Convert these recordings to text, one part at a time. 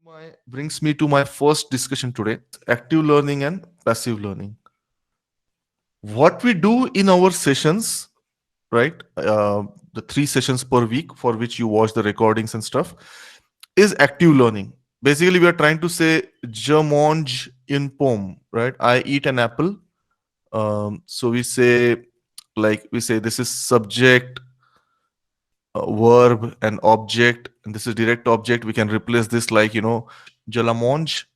My brings me to my first discussion today: active learning and passive learning. What we do in our sessions, right? The 3 sessions per week for which you watch the recordings and stuff is active learning. Basically, we are trying to say je mange une pomme, right? I eat an apple. So we say, this is subject, verb, and object, and this is direct object. We can replace this like, je la mange,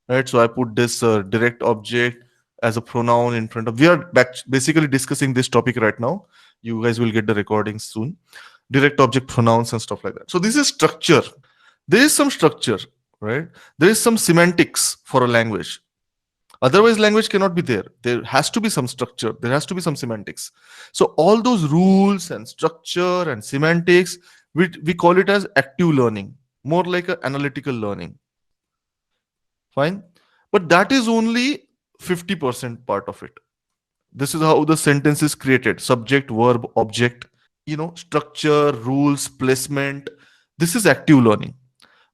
right? So I put this direct object as a pronoun in front of. We are basically discussing this topic right now. You guys will get the recordings soon. Direct object pronouns and stuff like that. So this is structure. There is some structure, right? There is some semantics for a language. Otherwise, language cannot be there. There has to be some structure. There has to be some semantics. So all those rules and structure and semantics, we call it as active learning, more like an analytical learning. Fine. But that is only 50% part of it. This is how the sentence is created: subject, verb, object, structure, rules, placement. This is active learning.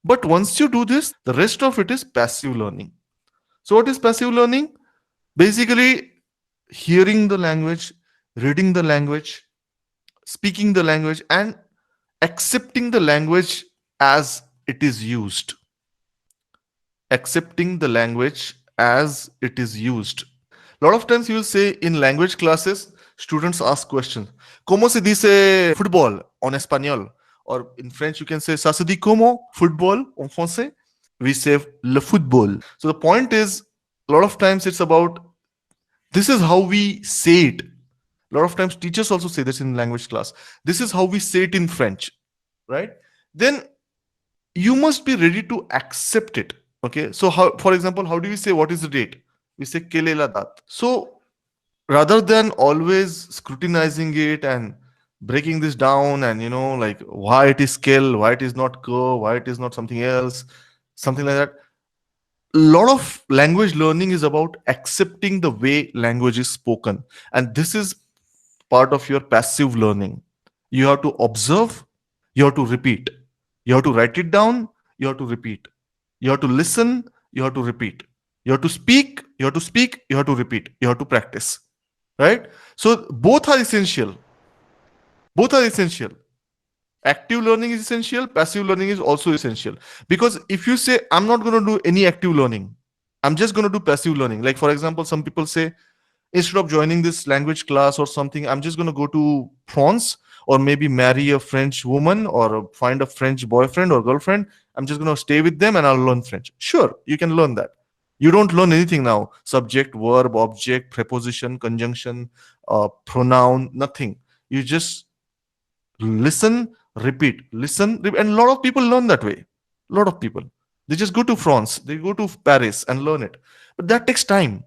But once you do this, the rest of it is passive learning. So, what is passive learning? Basically, hearing the language, reading the language, speaking the language, and accepting the language as it is used. Accepting the language as it is used. A lot of times you will say in language classes, students ask questions. ¿Cómo se dice football en español? Or in French, you can say, ça se dit comment football en français? We say le football. So the point is, a lot of times it's about, this is how we say it. A lot of times teachers also say this in language class. This is how we say it in French, right? Then you must be ready to accept it. Okay. So how, for example, how do we say what is the date? We say quelle est la date. So rather than always scrutinizing it and breaking this down and like why it is quelle, why it is not que, why it is not something else, something like that. A lot of language learning is about accepting the way language is spoken, and this is part of your passive learning. You have to observe, you have to repeat, you have to write it down, you have to repeat, you have to listen, you have to repeat, you have to speak, you have to speak, you have to repeat, you have to practice, right? So both are essential. Both are essential. Active learning is essential, passive learning is also essential. Because if you say, I'm not going to do any active learning, I'm just going to do passive learning. Like, for example, some people say, instead of joining this language class or something, I'm just going to go to France, or maybe marry a French woman, or find a French boyfriend or girlfriend. I'm just going to stay with them and I'll learn French. Sure, you can learn that. You don't learn anything now. Subject, verb, object, preposition, conjunction, pronoun, nothing. You just listen, repeat, listen, and a lot of people learn that way. A lot of people, they just go to France, they go to Paris and learn it, but that takes time.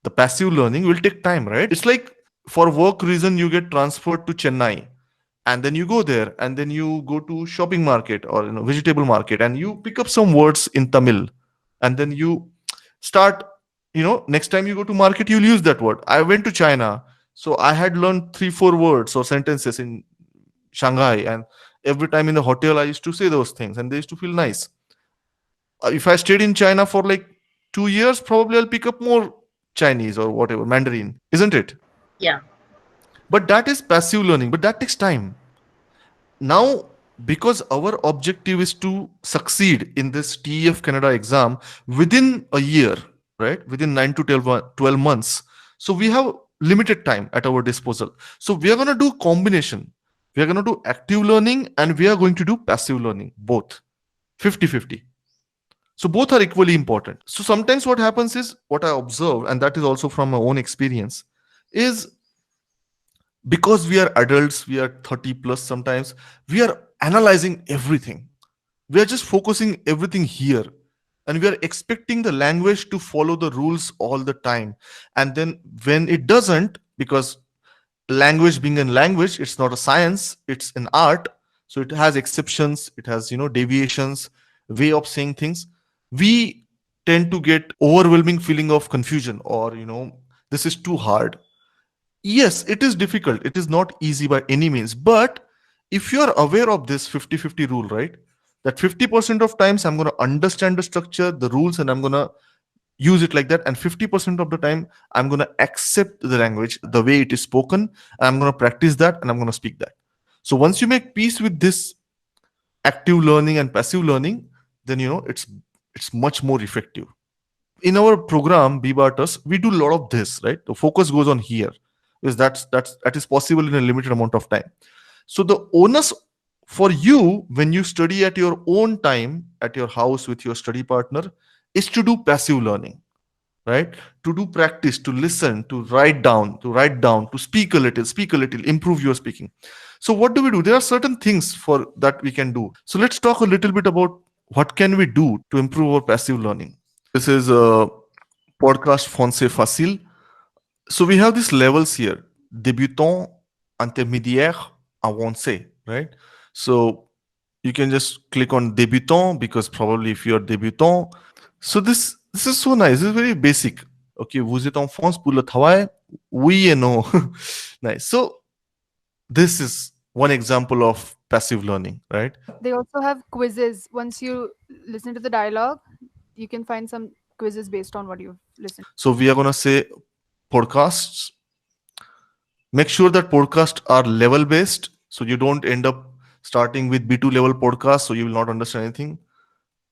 The passive learning will take time, right? It's like, for work reason, you get transferred to Chennai, and then you go there, and then you go to shopping market or vegetable market, and you pick up some words in Tamil, and then you start, next time you go to market, you'll use that word. I went to China, so I had learned 3-4 words or sentences in Shanghai, and every time in the hotel I used to say those things, and they used to feel nice. If I stayed in China for like 2 years, probably I'll pick up more Chinese or whatever, Mandarin, isn't it? Yeah. But that is passive learning, but that takes time. Now, because our objective is to succeed in this TEF Canada exam within a year, right? Within 9 to 12 months. So we have limited time at our disposal. So we are going to do combination. We are going to do active learning and we are going to do passive learning, both 50-50. So both are equally important. So sometimes what happens is, what I observe, and that is also from my own experience, is because we are adults, we are 30 plus sometimes, we are analyzing everything. We are just focusing everything here. And we are expecting the language to follow the rules all the time. And then when it doesn't, because language being a language, it's not a science, it's an art. So it has exceptions, it has, deviations, way of saying things. We tend to get overwhelming feeling of confusion, or, this is too hard. Yes, it is difficult. It is not easy by any means. But if you are aware of this 50-50 rule, right? That 50% of times I'm going to understand the structure, the rules, and I'm going to use it like that. And 50% of the time, I'm going to accept the language the way it is spoken. And I'm going to practice that and I'm going to speak that. So once you make peace with this active learning and passive learning, then it's much more effective. In our program BBARTUS, we do a lot of this, right? The focus goes on here, because that is possible in a limited amount of time. So the onus for you when you study at your own time at your house with your study partner is to do passive learning, right? To do practice, to listen, to write down, to speak a little, improve your speaking. So what do? There are certain things for that we can do. So let's talk a little bit about what can we do to improve our passive learning. This is a podcast Français Facile. So we have these levels here: débutant, intermédiaire, avancé, right? So you can just click on débutant, because probably if you are débutant, so this is so nice. This is very basic. Okay, vous êtes en France pour le travail? Oui et non. Nice. So this is one example of passive learning, right? They also have quizzes. Once you listen to the dialogue, you can find some quizzes based on what you've listened. So we are gonna say podcasts. Make sure that podcasts are level based, so you don't end up starting with B2 level podcast, so you will not understand anything,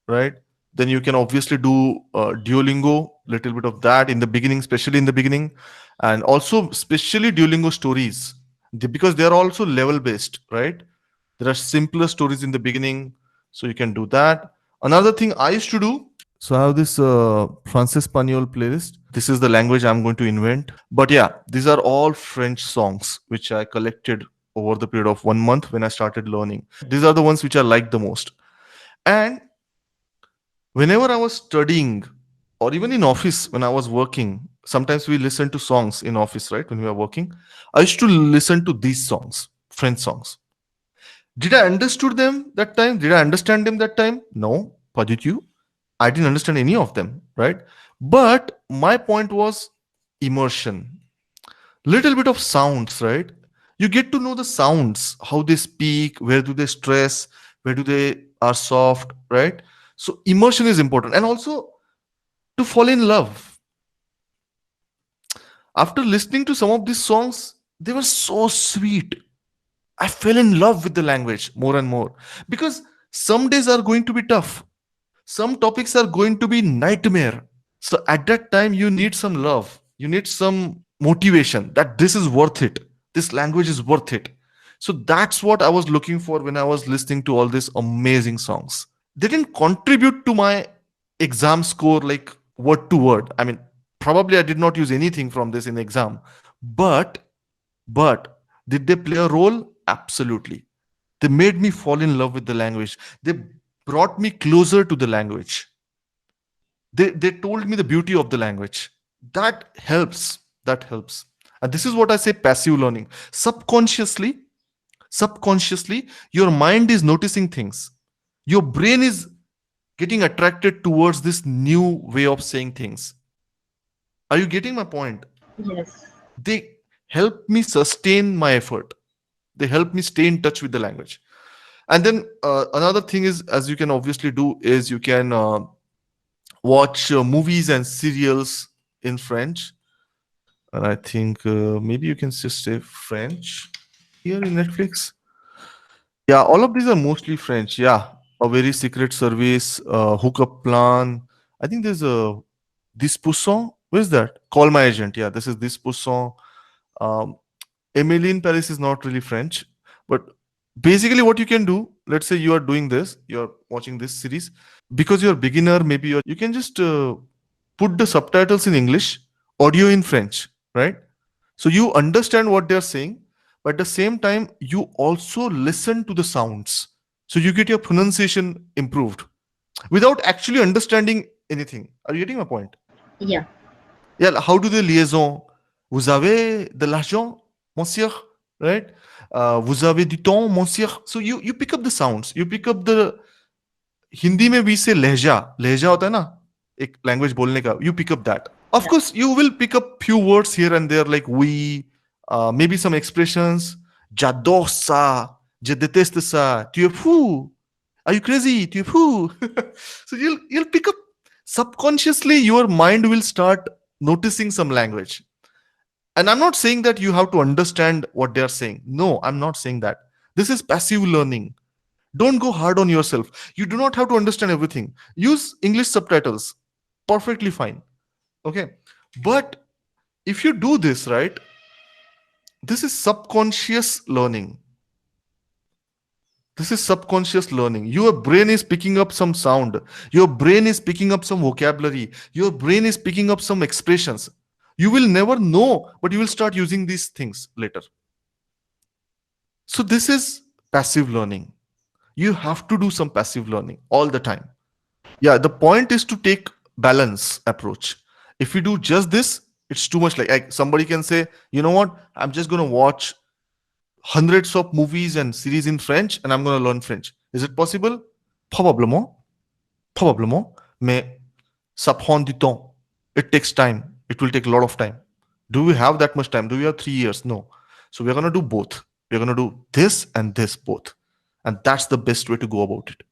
right? Then you can obviously do Duolingo, little bit of that in the beginning, especially in the beginning, and also especially Duolingo stories, because they are also level based, right? There are simpler stories in the beginning, so you can do that. Another thing I used to do, so I have this Francis Spaniel playlist. This is the language I'm going to invent. But yeah, these are all French songs which I collected over the period of 1 month when I started learning. These are the ones which I like the most. And whenever I was studying, or even in office when I was working, sometimes we listen to songs in office, right? When we are working, I used to listen to these songs, French songs. Did I understood them that time? Did I understand them that time? No, pas du tout. I didn't understand any of them, right? But my point was immersion. Little bit of sounds, right? You get to know the sounds, how they speak, where do they stress, where do they are soft, right? So immersion is important. And also to fall in love. After listening to some of these songs, they were so sweet. I fell in love with the language more and more, because some days are going to be tough. Some topics are going to be nightmare. So at that time, you need some love. You need some motivation that this is worth it. This language is worth it. So that's what I was looking for when I was listening to all these amazing songs. They didn't contribute to my exam score like word to word. I mean, probably I did not use anything from this in exam, but did they play a role? Absolutely. They made me fall in love with the language. They brought me closer to the language. They told me the beauty of the language. That helps. That helps. And this is what I say passive learning. Subconsciously, your mind is noticing things. Your brain is getting attracted towards this new way of saying things. Are you getting my point? Yes. They help me sustain my effort. They help me stay in touch with the language. And then another thing is, as you can obviously do, is you can watch movies and serials in French. And I think maybe you can just say French here in Netflix. Yeah, all of these are mostly French. Yeah, A Very Secret Service, Hookup Plan. I think there's a Dispousson. Where's that? Call My Agent. Yeah, this is Dispousson. Um, Emily in Paris is not really French, but basically what you can do, let's say you are doing this, you're watching this series, because you're a beginner, maybe you can just put the subtitles in English, audio in French, right? So you understand what they're saying, but at the same time, you also listen to the sounds. So you get your pronunciation improved without actually understanding anything. Are you getting my point? Yeah. Yeah, how do they liaison? Vous avez de l'argent, monsieur? Right? Vous avez du temps, monsieur? So you pick up the sounds. You pick up the Hindi में we say लहजा. लहजा होता है ना एक language बोलने का. You pick up that. Of Yeah. course, you will pick up few words here and there like oui, maybe some expressions. J'adore ça. Je déteste ça. Tu es fou. Are you crazy? Do you who? So you'll pick up subconsciously. Your mind will start noticing some language. And I'm not saying that you have to understand what they are saying. No, I'm not saying that. This is passive learning. Don't go hard on yourself. You do not have to understand everything. Use English subtitles. Perfectly fine. Okay. But if you do this, right, this is subconscious learning. This is subconscious learning. Your brain is picking up some sound. Your brain is picking up some vocabulary. Your brain is picking up some expressions. You will never know, but you will start using these things later. So, this is passive learning. You have to do some passive learning all the time. Yeah, the point is to take balance approach. If you do just this, it's too much. Like somebody can say, you know what, I'm just going to watch hundreds of movies and series in French and I'm going to learn French. Is it possible? Probablement. Probablement. Mais ça prend du temps. It takes time. It will take a lot of time. Do we have that much time? Do we have 3 years? No. So we're going to do both. We're going to do this and this both. And that's the best way to go about it.